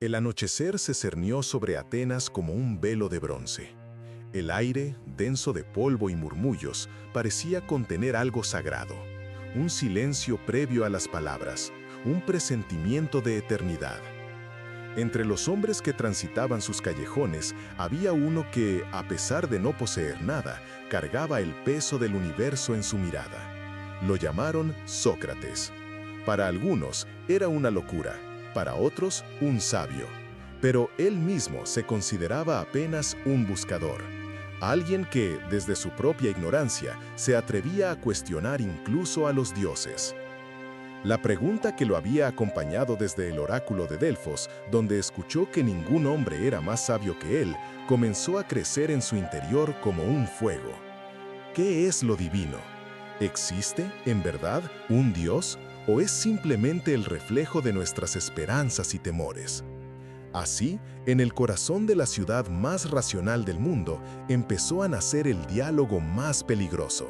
El anochecer se cernió sobre Atenas como un velo de bronce. El aire, denso de polvo y murmullos, parecía contener algo sagrado, un silencio previo a las palabras, un presentimiento de eternidad. Entre los hombres que transitaban sus callejones, había uno que, a pesar de no poseer nada, cargaba el peso del universo en su mirada. Lo llamaron Sócrates. Para algunos era una locura, para otros un sabio. Pero él mismo se consideraba apenas un buscador. Alguien que, desde su propia ignorancia, se atrevía a cuestionar incluso a los dioses. La pregunta que lo había acompañado desde el oráculo de Delfos, donde escuchó que ningún hombre era más sabio que él, comenzó a crecer en su interior como un fuego. ¿Qué es lo divino? ¿Existe, en verdad, un Dios o es simplemente el reflejo de nuestras esperanzas y temores? Así, en el corazón de la ciudad más racional del mundo, empezó a nacer el diálogo más peligroso,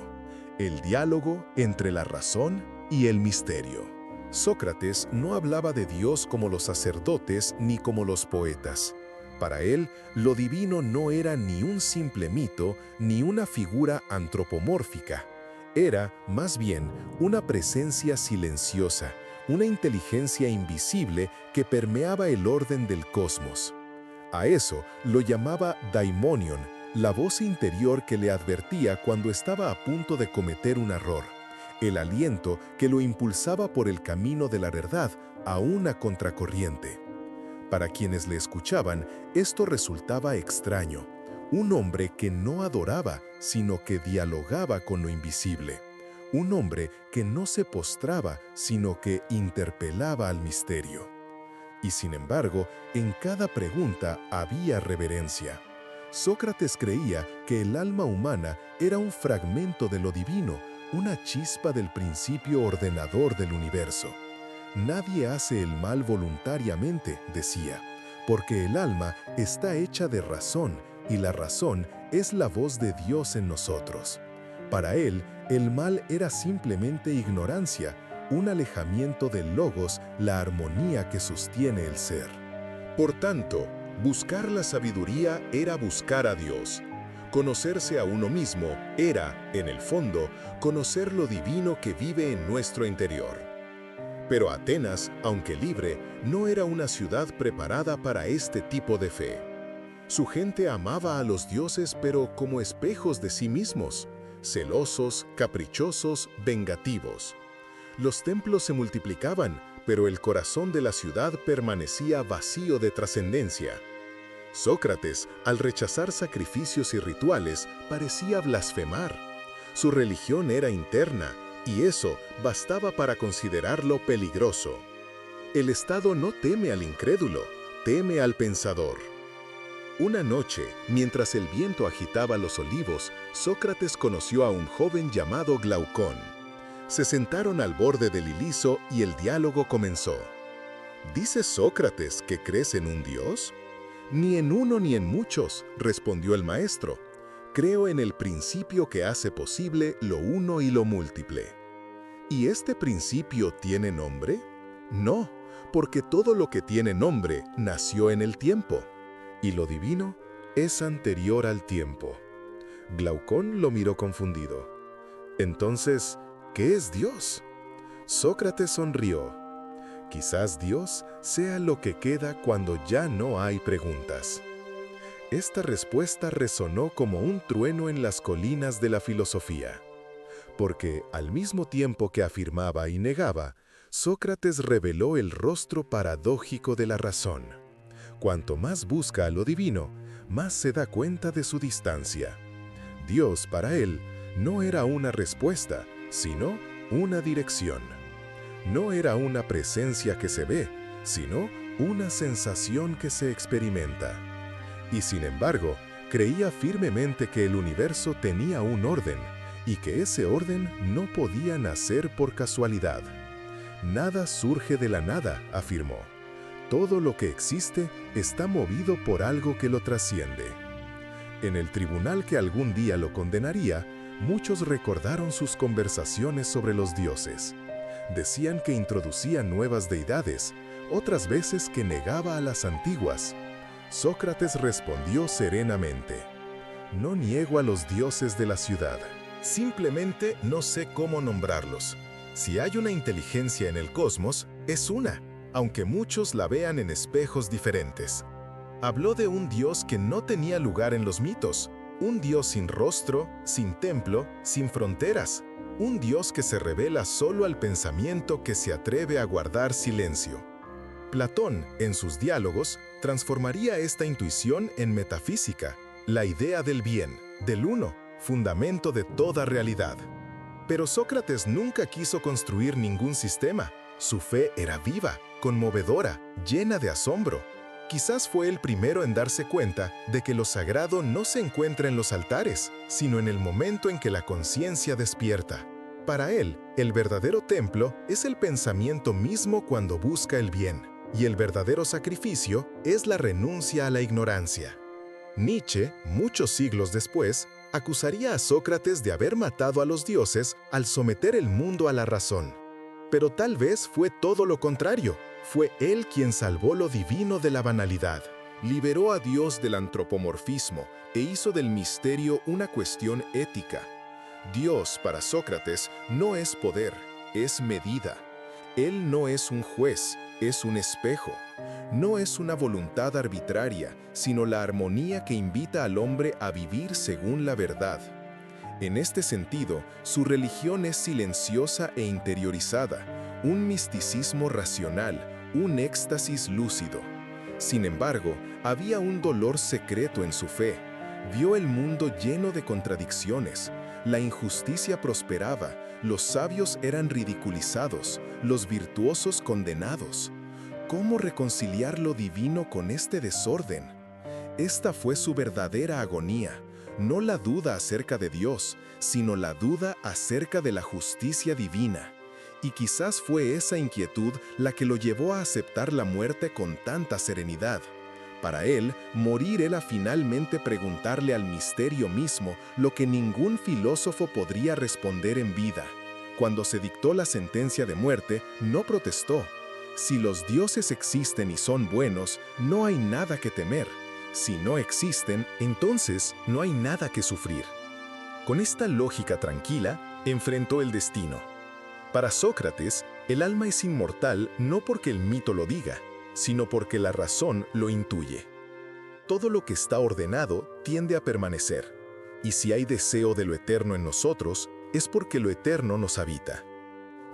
el diálogo entre la razón y el misterio. Sócrates no hablaba de Dios como los sacerdotes ni como los poetas. Para él, lo divino no era ni un simple mito ni una figura antropomórfica. Era, más bien, una presencia silenciosa, una inteligencia invisible que permeaba el orden del cosmos. A eso lo llamaba daimonion, la voz interior que le advertía cuando estaba a punto de cometer un error, el aliento que lo impulsaba por el camino de la verdad a una contracorriente. Para quienes le escuchaban, esto resultaba extraño. Un hombre que no adoraba, sino que dialogaba con lo invisible. Un hombre que no se postraba, sino que interpelaba al misterio. Y sin embargo, en cada pregunta había reverencia. Sócrates creía que el alma humana era un fragmento de lo divino, una chispa del principio ordenador del universo. Nadie hace el mal voluntariamente, decía, porque el alma está hecha de razón y la razón es la voz de Dios en nosotros. Para él, el mal era simplemente ignorancia, un alejamiento del logos, la armonía que sostiene el ser. Por tanto, buscar la sabiduría era buscar a Dios. Conocerse a uno mismo era, en el fondo, conocer lo divino que vive en nuestro interior. Pero Atenas, aunque libre, no era una ciudad preparada para este tipo de fe. Su gente amaba a los dioses pero como espejos de sí mismos, celosos, caprichosos, vengativos. Los templos se multiplicaban, pero el corazón de la ciudad permanecía vacío de trascendencia. Sócrates, al rechazar sacrificios y rituales, parecía blasfemar. Su religión era interna, y eso bastaba para considerarlo peligroso. El Estado no teme al incrédulo, teme al pensador. Una noche, mientras el viento agitaba los olivos, Sócrates conoció a un joven llamado Glaucón. Se sentaron al borde del Iliso y el diálogo comenzó. ¿Dice Sócrates que crees en un Dios? Ni en uno ni en muchos, respondió el maestro. Creo en el principio que hace posible lo uno y lo múltiple. ¿Y este principio tiene nombre? No, porque todo lo que tiene nombre nació en el tiempo. Y lo divino es anterior al tiempo. Glaucón lo miró confundido. Entonces, ¿qué es Dios? Sócrates sonrió. Quizás Dios sea lo que queda cuando ya no hay preguntas. Esta respuesta resonó como un trueno en las colinas de la filosofía. Porque, al mismo tiempo que afirmaba y negaba, Sócrates reveló el rostro paradójico de la razón. Cuanto más busca a lo divino, más se da cuenta de su distancia. Dios, para él, no era una respuesta, sino una dirección. No era una presencia que se ve, sino una sensación que se experimenta. Y sin embargo, creía firmemente que el universo tenía un orden, y que ese orden no podía nacer por casualidad. Nada surge de la nada, afirmó. Todo lo que existe está movido por algo que lo trasciende. En el tribunal que algún día lo condenaría, muchos recordaron sus conversaciones sobre los dioses. Decían que introducían nuevas deidades, otras veces que negaba a las antiguas. Sócrates respondió serenamente: no niego a los dioses de la ciudad, simplemente no sé cómo nombrarlos. Si hay una inteligencia en el cosmos, es una, aunque muchos la vean en espejos diferentes. Habló de un dios que no tenía lugar en los mitos, un dios sin rostro, sin templo, sin fronteras, un dios que se revela solo al pensamiento que se atreve a guardar silencio. Platón, en sus diálogos, transformaría esta intuición en metafísica, la idea del bien, del uno, fundamento de toda realidad. Pero Sócrates nunca quiso construir ningún sistema. Su fe era viva, conmovedora, llena de asombro. Quizás fue el primero en darse cuenta de que lo sagrado no se encuentra en los altares, sino en el momento en que la conciencia despierta. Para él, el verdadero templo es el pensamiento mismo cuando busca el bien, y el verdadero sacrificio es la renuncia a la ignorancia. Nietzsche, muchos siglos después, acusaría a Sócrates de haber matado a los dioses al someter el mundo a la razón. Pero tal vez fue todo lo contrario. Fue él quien salvó lo divino de la banalidad. Liberó a Dios del antropomorfismo e hizo del misterio una cuestión ética. Dios, para Sócrates, no es poder, es medida. Él no es un juez, es un espejo. No es una voluntad arbitraria, sino la armonía que invita al hombre a vivir según la verdad. En este sentido, su religión es silenciosa e interiorizada, un misticismo racional, un éxtasis lúcido. Sin embargo, había un dolor secreto en su fe. Vio el mundo lleno de contradicciones. La injusticia prosperaba, los sabios eran ridiculizados, los virtuosos condenados. ¿Cómo reconciliar lo divino con este desorden? Esta fue su verdadera agonía. No la duda acerca de Dios, sino la duda acerca de la justicia divina. Y quizás fue esa inquietud la que lo llevó a aceptar la muerte con tanta serenidad. Para él, morir era finalmente preguntarle al misterio mismo lo que ningún filósofo podría responder en vida. Cuando se dictó la sentencia de muerte, no protestó. Si los dioses existen y son buenos, no hay nada que temer. Si no existen, entonces no hay nada que sufrir. Con esta lógica tranquila, enfrentó el destino. Para Sócrates, el alma es inmortal no porque el mito lo diga, sino porque la razón lo intuye. Todo lo que está ordenado tiende a permanecer, y si hay deseo de lo eterno en nosotros, es porque lo eterno nos habita.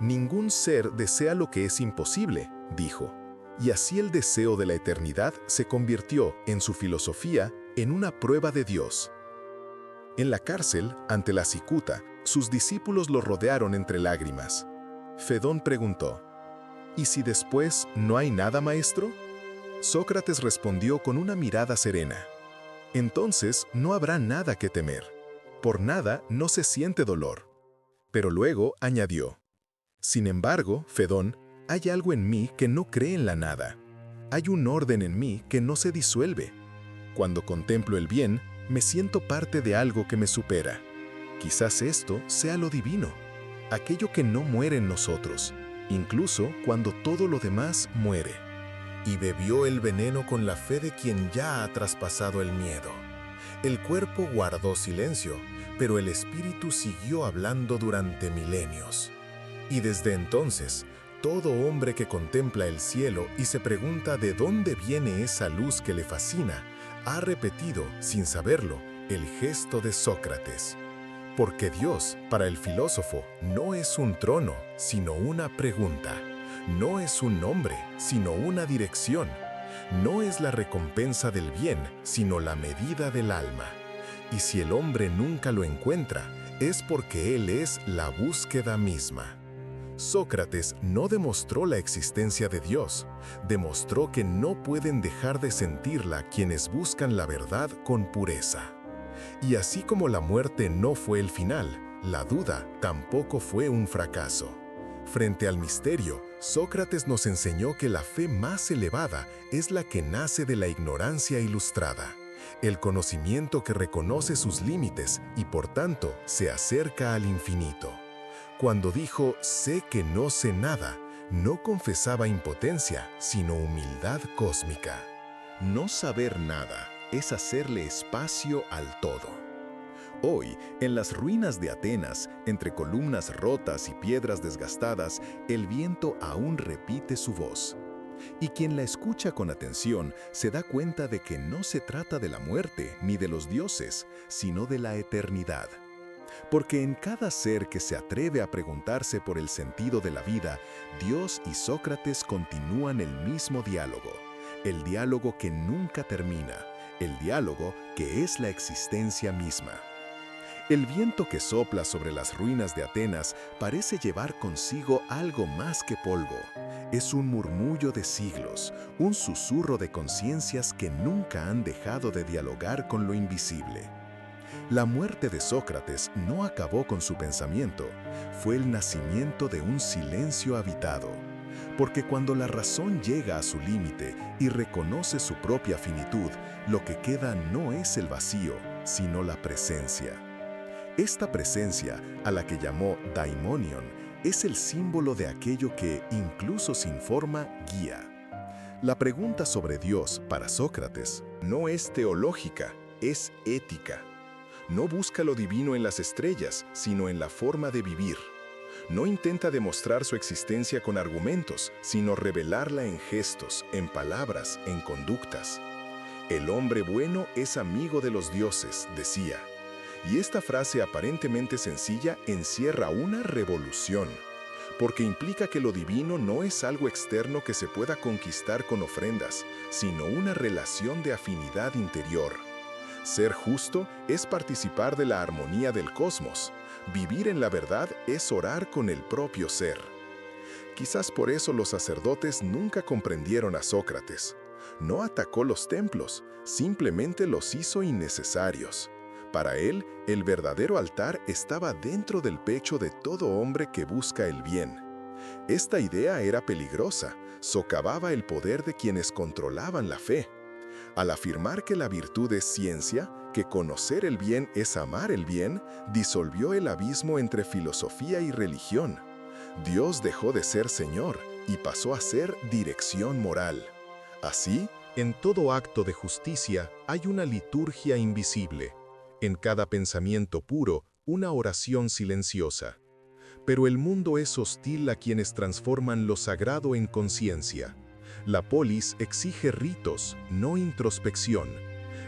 Ningún ser desea lo que es imposible, dijo, y así el deseo de la eternidad se convirtió, en su filosofía, en una prueba de Dios. En la cárcel, ante la cicuta, sus discípulos lo rodearon entre lágrimas. Fedón preguntó: ¿y si después no hay nada, maestro? Sócrates respondió con una mirada serena: entonces no habrá nada que temer. Por nada no se siente dolor. Pero luego añadió: sin embargo, Fedón, hay algo en mí que no cree en la nada. Hay un orden en mí que no se disuelve. Cuando contemplo el bien, me siento parte de algo que me supera. Quizás esto sea lo divino, aquello que no muere en nosotros, incluso cuando todo lo demás muere. Y bebió el veneno con la fe de quien ya ha traspasado el miedo. El cuerpo guardó silencio, pero el espíritu siguió hablando durante milenios. Y desde entonces, todo hombre que contempla el cielo y se pregunta de dónde viene esa luz que le fascina, ha repetido, sin saberlo, el gesto de Sócrates. Porque Dios, para el filósofo, no es un trono, sino una pregunta. No es un nombre, sino una dirección. No es la recompensa del bien, sino la medida del alma. Y si el hombre nunca lo encuentra, es porque él es la búsqueda misma. Sócrates no demostró la existencia de Dios, demostró que no pueden dejar de sentirla quienes buscan la verdad con pureza. Y así como la muerte no fue el final, la duda tampoco fue un fracaso. Frente al misterio, Sócrates nos enseñó que la fe más elevada es la que nace de la ignorancia ilustrada, el conocimiento que reconoce sus límites y por tanto se acerca al infinito. Cuando dijo, sé que no sé nada, No confesaba impotencia, sino humildad cósmica. No saber nada es hacerle espacio al todo. Hoy, en las ruinas de Atenas, entre columnas rotas y piedras desgastadas, el viento aún repite su voz. Y quien la escucha con atención se da cuenta de que no se trata de la muerte ni de los dioses, sino de la eternidad. Porque en cada ser que se atreve a preguntarse por el sentido de la vida, Dios y Sócrates continúan el mismo diálogo, el diálogo que nunca termina, el diálogo que es la existencia misma. El viento que sopla sobre las ruinas de Atenas parece llevar consigo algo más que polvo. Es un murmullo de siglos, un susurro de conciencias que nunca han dejado de dialogar con lo invisible. La muerte de Sócrates no acabó con su pensamiento, fue el nacimiento de un silencio habitado. Porque cuando la razón llega a su límite y reconoce su propia finitud, lo que queda no es el vacío, sino la presencia. Esta presencia, a la que llamó daimonion, es el símbolo de aquello que, incluso sin forma, guía. La pregunta sobre Dios, para Sócrates, no es teológica, es ética. No busca lo divino en las estrellas, sino en la forma de vivir. No intenta demostrar su existencia con argumentos, sino revelarla en gestos, en palabras, en conductas. El hombre bueno es amigo de los dioses, decía. Y esta frase aparentemente sencilla encierra una revolución, porque implica que lo divino no es algo externo que se pueda conquistar con ofrendas, sino una relación de afinidad interior. Ser justo es participar de la armonía del cosmos. Vivir en la verdad es orar con el propio ser. Quizás por eso los sacerdotes nunca comprendieron a Sócrates. No atacó los templos, simplemente los hizo innecesarios. Para él, el verdadero altar estaba dentro del pecho de todo hombre que busca el bien. Esta idea era peligrosa, socavaba el poder de quienes controlaban la fe. Al afirmar que la virtud es ciencia, que conocer el bien es amar el bien, disolvió el abismo entre filosofía y religión. Dios dejó de ser Señor y pasó a ser dirección moral. Así, en todo acto de justicia hay una liturgia invisible. En cada pensamiento puro, una oración silenciosa. Pero el mundo es hostil a quienes transforman lo sagrado en conciencia. La polis exige ritos, no introspección.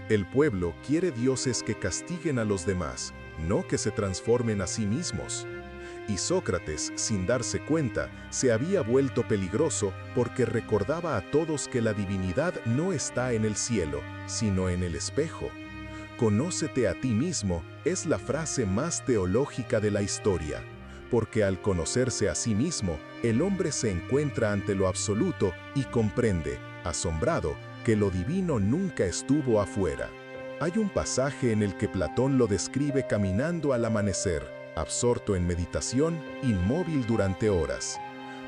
El pueblo quiere dioses que castiguen a los demás, no que se transformen a sí mismos. Y Sócrates, sin darse cuenta, se había vuelto peligroso porque recordaba a todos que la divinidad no está en el cielo, sino en el espejo. Conócete a ti mismo es la frase más teológica de la historia, porque al conocerse a sí mismo, el hombre se encuentra ante lo absoluto y comprende, asombrado, que lo divino nunca estuvo afuera. Hay un pasaje en el que Platón lo describe caminando al amanecer, absorto en meditación, inmóvil durante horas.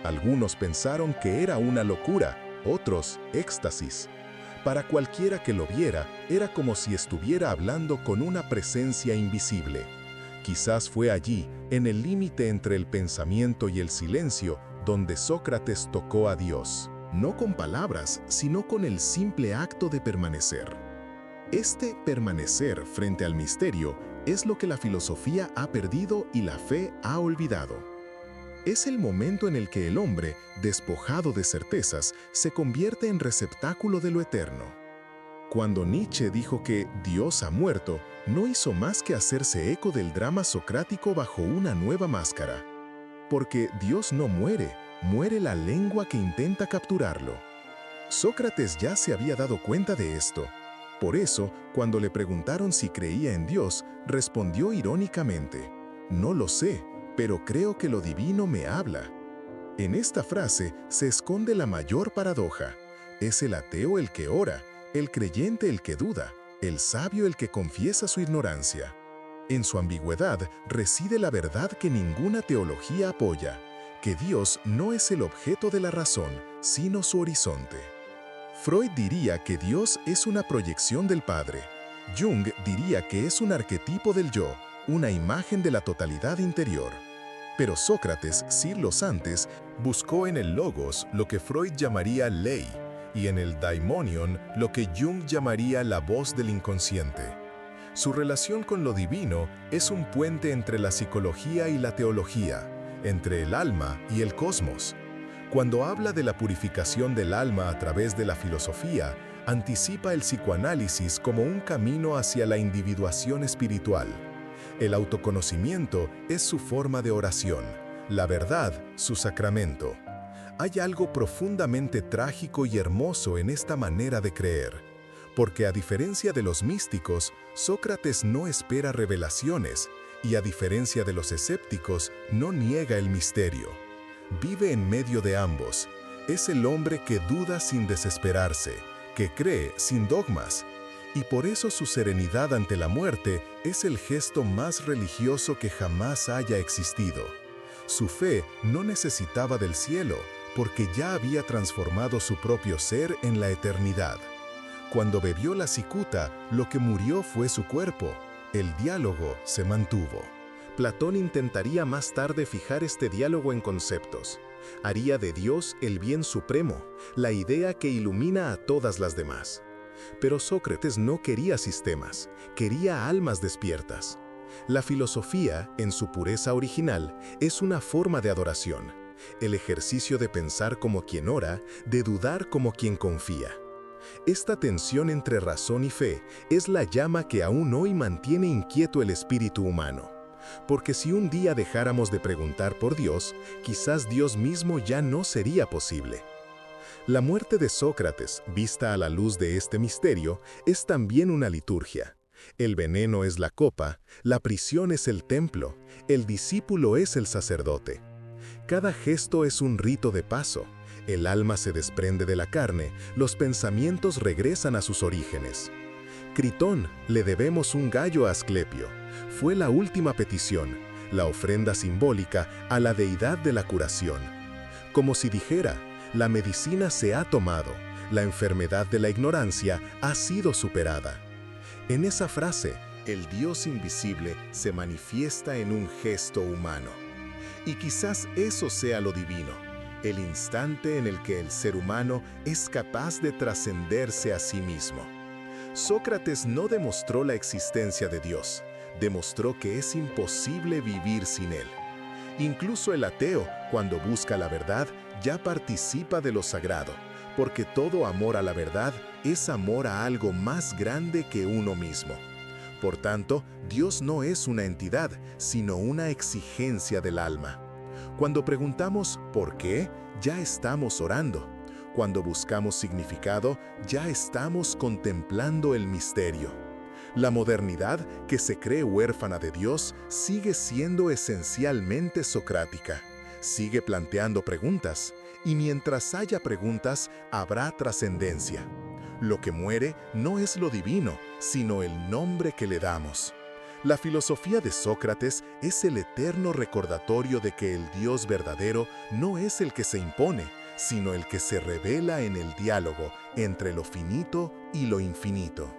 Algunos pensaron que era una locura, otros éxtasis. Para cualquiera que lo viera, era como si estuviera hablando con una presencia invisible. Quizás fue allí, en el límite entre el pensamiento y el silencio, donde Sócrates tocó a Dios. No con palabras, sino con el simple acto de permanecer. Este permanecer frente al misterio es lo que la filosofía ha perdido y la fe ha olvidado. Es el momento en el que el hombre, despojado de certezas, se convierte en receptáculo de lo eterno. Cuando Nietzsche dijo que Dios ha muerto, no hizo más que hacerse eco del drama socrático bajo una nueva máscara. Porque Dios no muere, muere la lengua que intenta capturarlo. Sócrates ya se había dado cuenta de esto. Por eso, cuando le preguntaron si creía en Dios, respondió irónicamente: «No lo sé, pero creo que lo divino me habla». En esta frase se esconde la mayor paradoja. Es el ateo el que ora, el creyente el que duda, el sabio el que confiesa su ignorancia. En su ambigüedad reside la verdad que ninguna teología apoya, que Dios no es el objeto de la razón, sino su horizonte. Freud diría que Dios es una proyección del Padre. Jung diría que es un arquetipo del yo, una imagen de la totalidad interior. Pero Sócrates, siglos antes, Buscó en el logos lo que Freud llamaría ley y en el daimonion lo que Jung llamaría la voz del inconsciente. Su relación con lo divino es un puente entre la psicología y la teología, entre el alma y el cosmos. Cuando habla de la purificación del alma a través de la filosofía, anticipa el psicoanálisis como un camino hacia la individuación espiritual. El autoconocimiento es su forma de oración, la verdad su sacramento. Hay algo profundamente trágico y hermoso en esta manera de creer, porque a diferencia de los místicos, Sócrates no espera revelaciones y a diferencia de los escépticos, no niega el misterio. Vive en medio de ambos. Es el hombre que duda sin desesperarse, que cree sin dogmas. Y por eso su serenidad ante la muerte es el gesto más religioso que jamás haya existido. Su fe no necesitaba del cielo, porque ya había transformado su propio ser en la eternidad. Cuando bebió la cicuta, lo que murió fue su cuerpo. El diálogo se mantuvo. Platón intentaría más tarde fijar este diálogo en conceptos. Haría de Dios el bien supremo, la idea que ilumina a todas las demás. Pero Sócrates no quería sistemas, quería almas despiertas. La filosofía, en su pureza original, es una forma de adoración, el ejercicio de pensar como quien ora, de dudar como quien confía. Esta tensión entre razón y fe es la llama que aún hoy mantiene inquieto el espíritu humano. Porque si un día dejáramos de preguntar por Dios, quizás Dios mismo ya no sería posible. La muerte de Sócrates, vista a la luz de este misterio, es también una liturgia. El veneno es la copa, la prisión es el templo, el discípulo es el sacerdote. Cada gesto es un rito de paso. El alma se desprende de la carne, los pensamientos regresan a sus orígenes. Critón, le debemos un gallo a Asclepio. Fue la última petición, la ofrenda simbólica a la deidad de la curación. Como si dijera, la medicina se ha tomado, la enfermedad de la ignorancia ha sido superada. En esa frase, el Dios invisible se manifiesta en un gesto humano. Y quizás eso sea lo divino, el instante en el que el ser humano es capaz de trascenderse a sí mismo. Sócrates no demostró la existencia de Dios, demostró que es imposible vivir sin él. Incluso el ateo, cuando busca la verdad, ya participa de lo sagrado, porque todo amor a la verdad es amor a algo más grande que uno mismo. Por tanto, Dios no es una entidad, sino una exigencia del alma. Cuando preguntamos ¿por qué?, ya estamos orando. Cuando buscamos significado, ya estamos contemplando el misterio. La modernidad, que se cree huérfana de Dios, sigue siendo esencialmente socrática. Sigue planteando preguntas, y mientras haya preguntas, habrá trascendencia. Lo que muere no es lo divino, sino el nombre que le damos. La filosofía de Sócrates es el eterno recordatorio de que el Dios verdadero no es el que se impone, sino el que se revela en el diálogo entre lo finito y lo infinito.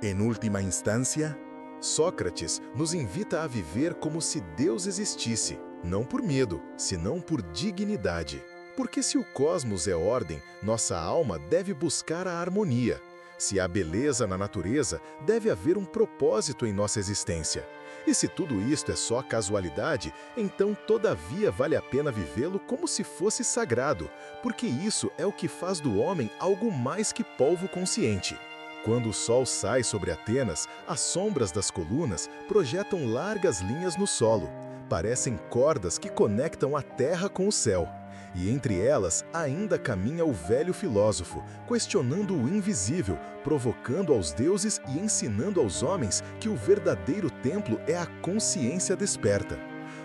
En última instancia, Sócrates nos invita a viver como se Deus existisse, não por medo, senão por dignidade. Porque se o cosmos é ordem, nossa alma deve buscar a harmonia. Se há beleza na natureza, deve haver um propósito em nossa existência. E se tudo isto é só casualidade, então todavia vale a pena vivê-lo como se fosse sagrado, porque isso é o que faz do homem algo mais que polvo consciente. Quando o sol sai sobre Atenas, as sombras das colunas projetam largas linhas no solo. Parecem cordas que conectam a terra com o céu. E entre elas ainda caminha o velho filósofo, questionando o invisível, provocando aos deuses e ensinando aos homens que o verdadeiro templo é a consciência desperta.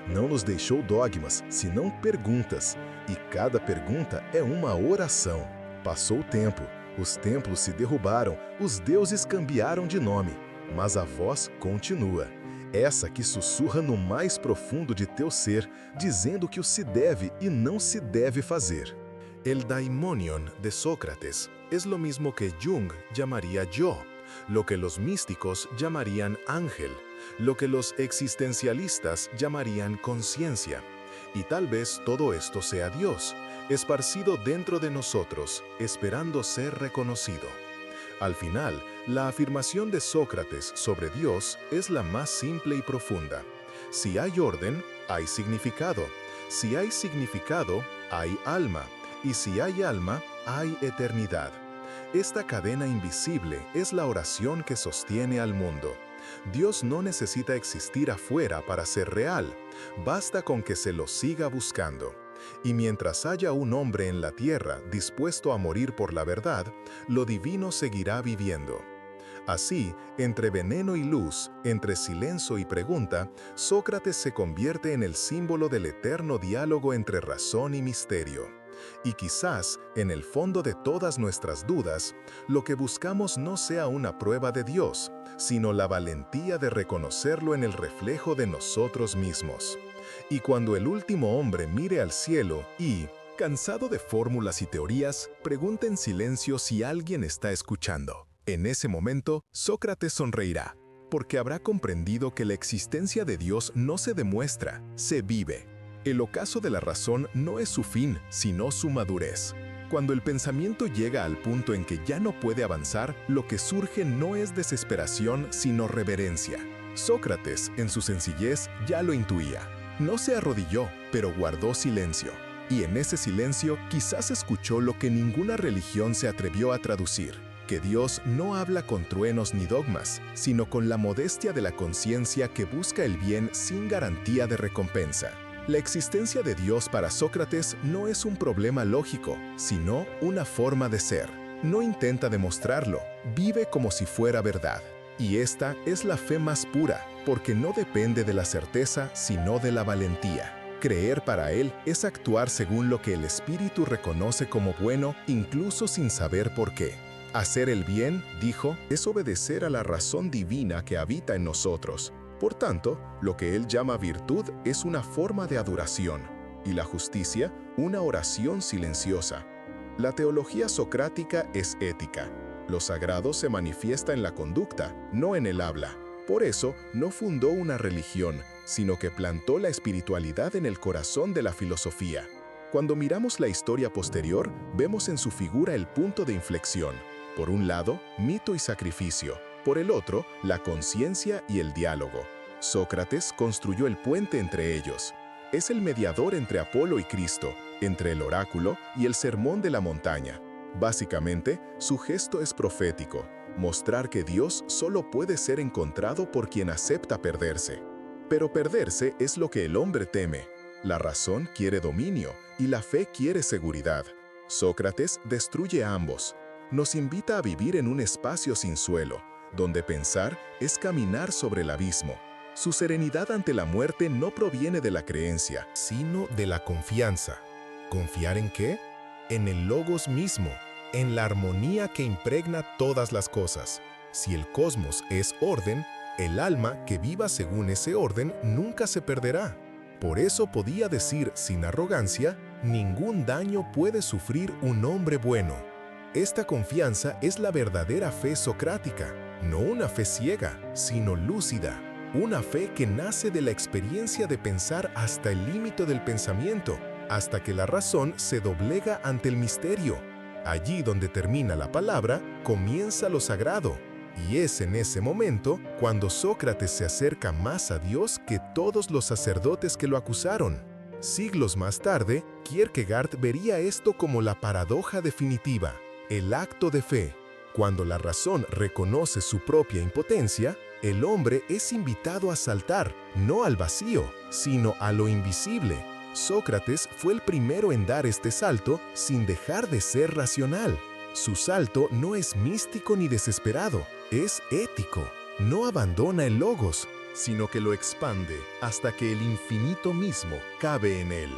Não nos deixou dogmas, senão perguntas, e cada pergunta é uma oração. Passou o tempo, os templos se derrubaram, os deuses cambiaram de nome, mas a voz continua. Essa que sussurra no mais profundo de teu ser, dizendo que o se deve e não se deve fazer. El daimonion de Sócrates es lo mismo que Jung llamaría yo, lo que los místicos llamarían ángel, lo que los existencialistas llamarían conciencia. Y tal vez todo esto sea Dios, esparcido dentro de nosotros, esperando ser reconocido. Al final, la afirmación de Sócrates sobre Dios es la más simple y profunda. Si hay orden, hay significado. Si hay significado, hay alma. Y si hay alma, hay eternidad. Esta cadena invisible es la oración que sostiene al mundo. Dios no necesita existir afuera para ser real. Basta con que se lo siga buscando. Y mientras haya un hombre en la tierra dispuesto a morir por la verdad, lo divino seguirá viviendo. Así, entre veneno y luz, entre silencio y pregunta, Sócrates se convierte en el símbolo del eterno diálogo entre razón y misterio. Y quizás, en el fondo de todas nuestras dudas, lo que buscamos no sea una prueba de Dios, sino la valentía de reconocerlo en el reflejo de nosotros mismos. Y cuando el último hombre mire al cielo y, cansado de fórmulas y teorías, pregunte en silencio si alguien está escuchando. En ese momento, Sócrates sonreirá, porque habrá comprendido que la existencia de Dios no se demuestra, se vive. El ocaso de la razón no es su fin, sino su madurez. Cuando el pensamiento llega al punto en que ya no puede avanzar, lo que surge no es desesperación, sino reverencia. Sócrates, en su sencillez, ya lo intuía. No se arrodilló, pero guardó silencio. Y en ese silencio quizás escuchó lo que ninguna religión se atrevió a traducir: que Dios no habla con truenos ni dogmas, sino con la modestia de la conciencia que busca el bien sin garantía de recompensa. La existencia de Dios para Sócrates no es un problema lógico, sino una forma de ser. No intenta demostrarlo, vive como si fuera verdad. Y esta es la fe más pura, porque no depende de la certeza, sino de la valentía. Creer para él es actuar según lo que el espíritu reconoce como bueno, incluso sin saber por qué. Hacer el bien, dijo, es obedecer a la razón divina que habita en nosotros. Por tanto, lo que él llama virtud es una forma de adoración, y la justicia, una oración silenciosa. La teología socrática es ética. Lo sagrado se manifiesta en la conducta, no en el habla. Por eso, no fundó una religión, sino que plantó la espiritualidad en el corazón de la filosofía. Cuando miramos la historia posterior, vemos en su figura el punto de inflexión. Por un lado, mito y sacrificio. Por el otro, la conciencia y el diálogo. Sócrates construyó el puente entre ellos. Es el mediador entre Apolo y Cristo, entre el oráculo y el sermón de la montaña. Básicamente, su gesto es profético, mostrar que Dios solo puede ser encontrado por quien acepta perderse. Pero perderse es lo que el hombre teme. La razón quiere dominio y la fe quiere seguridad. Sócrates destruye a ambos. Nos invita a vivir en un espacio sin suelo, donde pensar es caminar sobre el abismo. Su serenidad ante la muerte no proviene de la creencia, sino de la confianza. ¿Confiar en qué? En el logos mismo, en la armonía que impregna todas las cosas. Si el cosmos es orden, el alma que viva según ese orden nunca se perderá. Por eso podía decir sin arrogancia, ningún daño puede sufrir un hombre bueno. Esta confianza es la verdadera fe socrática, no una fe ciega, sino lúcida, una fe que nace de la experiencia de pensar hasta el límite del pensamiento, hasta que la razón se doblega ante el misterio. Allí donde termina la palabra, comienza lo sagrado, y es en ese momento cuando Sócrates se acerca más a Dios que todos los sacerdotes que lo acusaron. Siglos más tarde, Kierkegaard vería esto como la paradoja definitiva. El acto de fe. Cuando la razón reconoce su propia impotencia, el hombre es invitado a saltar, no al vacío, sino a lo invisible. Sócrates fue el primero en dar este salto sin dejar de ser racional. Su salto no es místico ni desesperado, es ético. No abandona el logos, sino que lo expande hasta que el infinito mismo cabe en él.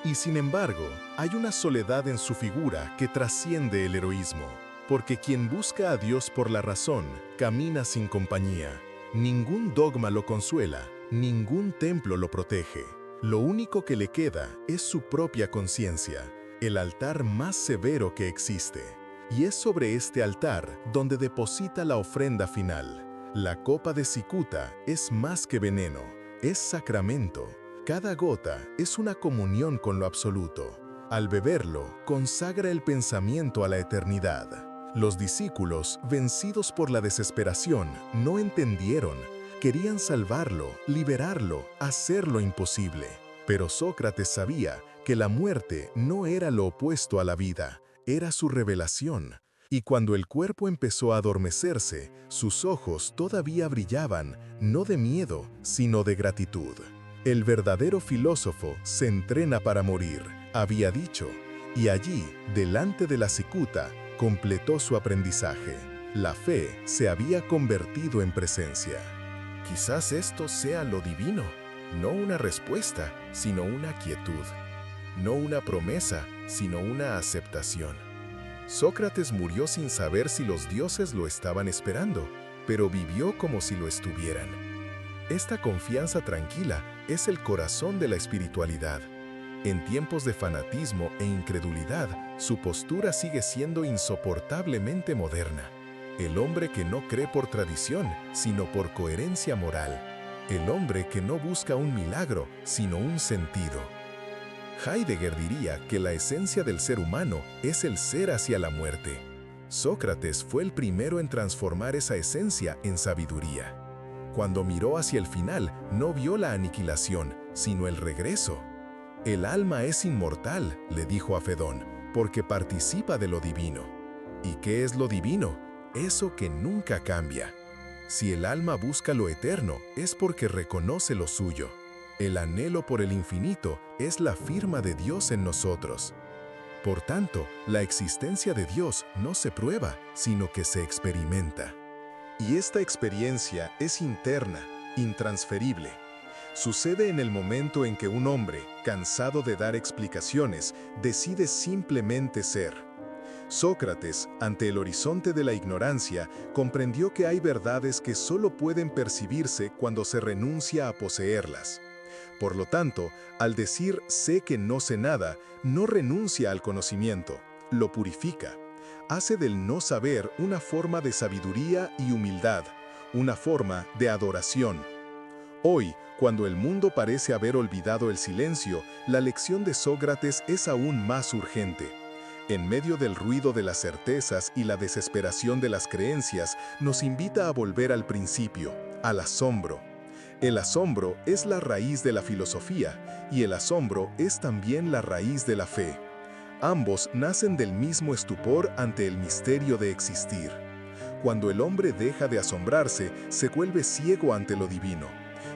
Y sin embargo, hay una soledad en su figura que trasciende el heroísmo, porque quien busca a Dios por la razón, camina sin compañía. Ningún dogma lo consuela, ningún templo lo protege. Lo único que le queda es su propia conciencia, el altar más severo que existe. Y es sobre este altar donde deposita la ofrenda final. La copa de cicuta es más que veneno, es sacramento. Cada gota es una comunión con lo absoluto. Al beberlo, consagra el pensamiento a la eternidad. Los discípulos, vencidos por la desesperación, no entendieron. Querían salvarlo, liberarlo, hacer lo imposible. Pero Sócrates sabía que la muerte no era lo opuesto a la vida, era su revelación. Y cuando el cuerpo empezó a adormecerse, sus ojos todavía brillaban, no de miedo, sino de gratitud. El verdadero filósofo se entrena para morir, había dicho, y allí, delante de la cicuta, completó su aprendizaje. La fe se había convertido en presencia. Quizás esto sea lo divino, no una respuesta, sino una quietud. No una promesa, sino una aceptación. Sócrates murió sin saber si los dioses lo estaban esperando, pero vivió como si lo estuvieran. Esta confianza tranquila es el corazón de la espiritualidad. En tiempos de fanatismo e incredulidad, su postura sigue siendo insoportablemente moderna. El hombre que no cree por tradición, sino por coherencia moral. El hombre que no busca un milagro, sino un sentido. Heidegger diría que la esencia del ser humano es el ser hacia la muerte. Sócrates fue el primero en transformar esa esencia en sabiduría. Cuando miró hacia el final, no vio la aniquilación, sino el regreso. El alma es inmortal, le dijo a Fedón, porque participa de lo divino. ¿Y qué es lo divino? Eso que nunca cambia. Si el alma busca lo eterno, es porque reconoce lo suyo. El anhelo por el infinito es la firma de Dios en nosotros. Por tanto, la existencia de Dios no se prueba, sino que se experimenta. Y esta experiencia es interna, intransferible. Sucede en el momento en que un hombre, cansado de dar explicaciones, decide simplemente ser. Sócrates, ante el horizonte de la ignorancia, comprendió que hay verdades que solo pueden percibirse cuando se renuncia a poseerlas. Por lo tanto, al decir sé que no sé nada, no renuncia al conocimiento, lo purifica. Hace del no saber una forma de sabiduría y humildad, una forma de adoración. Hoy, cuando el mundo parece haber olvidado el silencio, la lección de Sócrates es aún más urgente. En medio del ruido de las certezas y la desesperación de las creencias, nos invita a volver al principio, al asombro. El asombro es la raíz de la filosofía, y el asombro es también la raíz de la fe. Ambos nacen del mismo estupor ante el misterio de existir. Cuando el hombre deja de asombrarse, se vuelve ciego ante lo divino.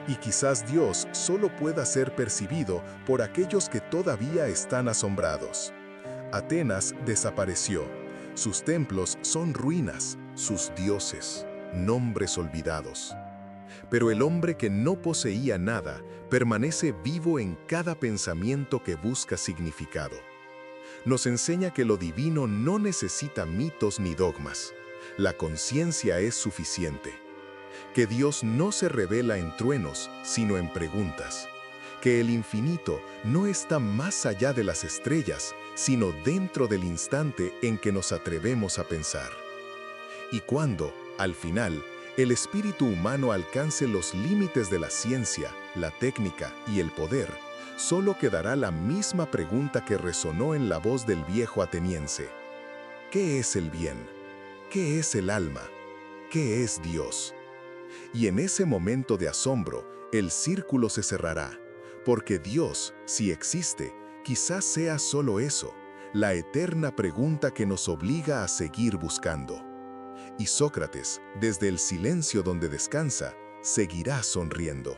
Y quizás Dios solo pueda ser percibido por aquellos que todavía están asombrados. Atenas desapareció. Sus templos son ruinas, sus dioses, nombres olvidados. Pero el hombre que no poseía nada permanece vivo en cada pensamiento que busca significado. Nos enseña que lo divino no necesita mitos ni dogmas. La conciencia es suficiente. Que Dios no se revela en truenos, sino en preguntas. Que el infinito no está más allá de las estrellas, sino dentro del instante en que nos atrevemos a pensar. Y cuando, al final, el espíritu humano alcance los límites de la ciencia, la técnica y el poder, solo quedará la misma pregunta que resonó en la voz del viejo ateniense. ¿Qué es el bien? ¿Qué es el alma? ¿Qué es Dios? Y en ese momento de asombro, el círculo se cerrará, porque Dios, si existe, quizás sea solo eso, la eterna pregunta que nos obliga a seguir buscando. Y Sócrates, desde el silencio donde descansa, seguirá sonriendo.